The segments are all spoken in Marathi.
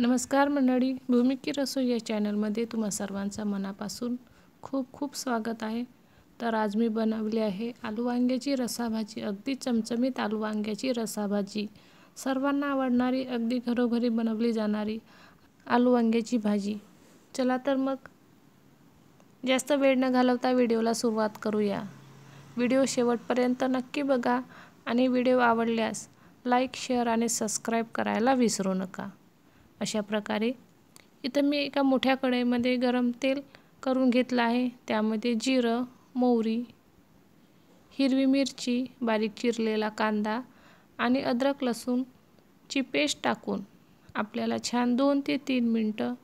नमस्कार मंडळी, भूमिकी रसोई या चॅनलमध्ये तुम्हा सर्वांचं मनापासून खूप खूप स्वागत आहे। तर आज मी बनवली आहे आलू वांग्याची रसाभाजी। अगदी चमचमीत आलू वांग्याची रसाभाजी, सर्वांना आवडणारी, अगदी घरोघरी बनवली जाणारी आलू वांग्याची भाजी। चला तर मग जास्त वेळ न घालवता व्हिडिओला सुरुवात करूया। व्हिडिओ शेवटपर्यंत नक्की बघा आणि व्हिडिओ आवडल्यास लाईक, शेअर आणि सबस्क्राईब करायला विसरू नका। अशा प्रकारे इथं मी एका मोठ्या कढईमध्ये गरम तेल करून घेतलं आहे। त्यामध्ये जिरं, मोहरी, हिरवी मिरची, बारीक चिरलेला कांदा आणि अद्रक लसूणची पेस्ट टाकून आपल्याला छान 2 ते 3 मिनिटं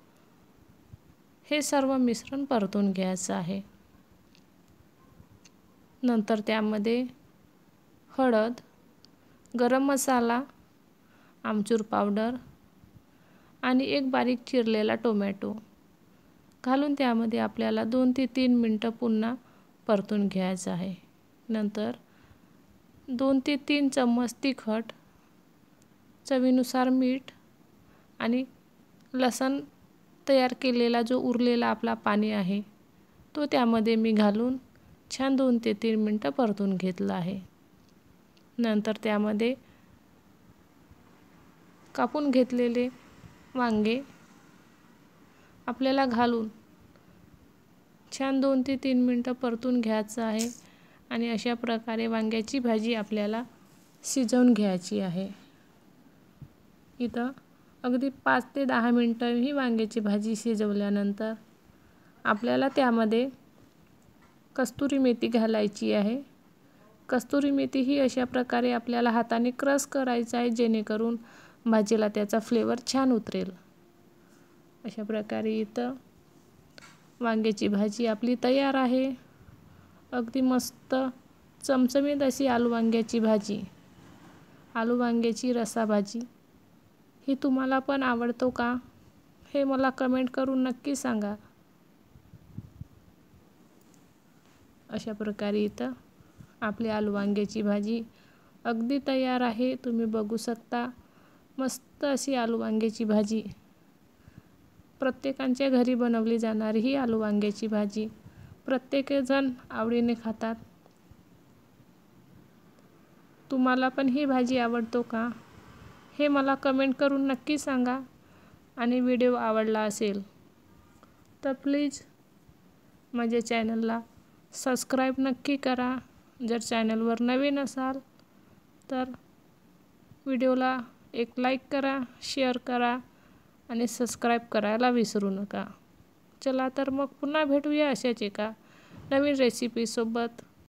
हे सर्व मिश्रण परतून घ्यायचं आहे। नंतर त्यामध्ये हळद, गरम मसाला, आमचूर पावडर आणि एक बारीक चिरलेला टोमॅटो घालून त्यामध्ये आपल्याला 2 ते 3 मिनिटं पुन्हा परतून घ्यायचं आहे। नंतर 2 ते 3 चम्मच तिखट, चवीनुसार मीठ आणि लसूण तयार केलेला जो उरलेला आपला पाणी आहे तो त्यामध्ये मी घालून छान 2 ते 3 मिनिटं परतून घेतलं आहे। नंतर त्यामध्ये कापून घेतलेले वांगे आपल्याला घालून छान 2 ते 3 मिनिटं परतून घ्यायचं आहे आणि अशा प्रकारे वांग्याची भाजी आपल्याला शिजवून घ्यायची आहे। इथं अगदी 5 ते 10 मिनिटं ही वांग्याची भाजी शिजवल्यानंतर आपल्याला त्यामध्ये कस्तुरी मेथी घालायची आहे। कस्तुरी मेथी ही अशा प्रकारे आपल्याला हाताने क्रश करायचं आहे जेणेकरून भाजीला त्याचा फ्लेवर छान उतरेल। अशा प्रकारे इथं वांग्याची भाजी आपली तयार आहे। अगदी मस्त चमचमीत अशी आलू वांग्याची भाजी, आलू वांग्याची रसाभाजी ही तुम्हाला पण आवडतो का हे मला कमेंट करून नक्की सांगा। अशा प्रकारे इथं आपली आलू वांग्याची भाजी अगदी तयार आहे। तुम्ही बघू शकता, मस्त अशी आलू वांग्याची भाजी, प्रत्येकाच्या घरी बनवली जाणारी ही आलू वांग्याची भाजी प्रत्येकजण आवडीने खातात। तुम्हाला पण ही भाजी आवडतो का हे मला कमेंट करून नक्की सांगा। आणि व्हिडिओ आवडला असेल तर प्लीज माझ्या चॅनलला सबस्क्राईब नक्की करा। जर चॅनलवर नवीन असाल तर व्हिडिओला एक लाईक करा, शेअर करा आणि सबस्क्राईब करायला विसरू नका। चला तर मग पुन्हा भेटूया अशाच एका नवीन रेसिपीसोबत।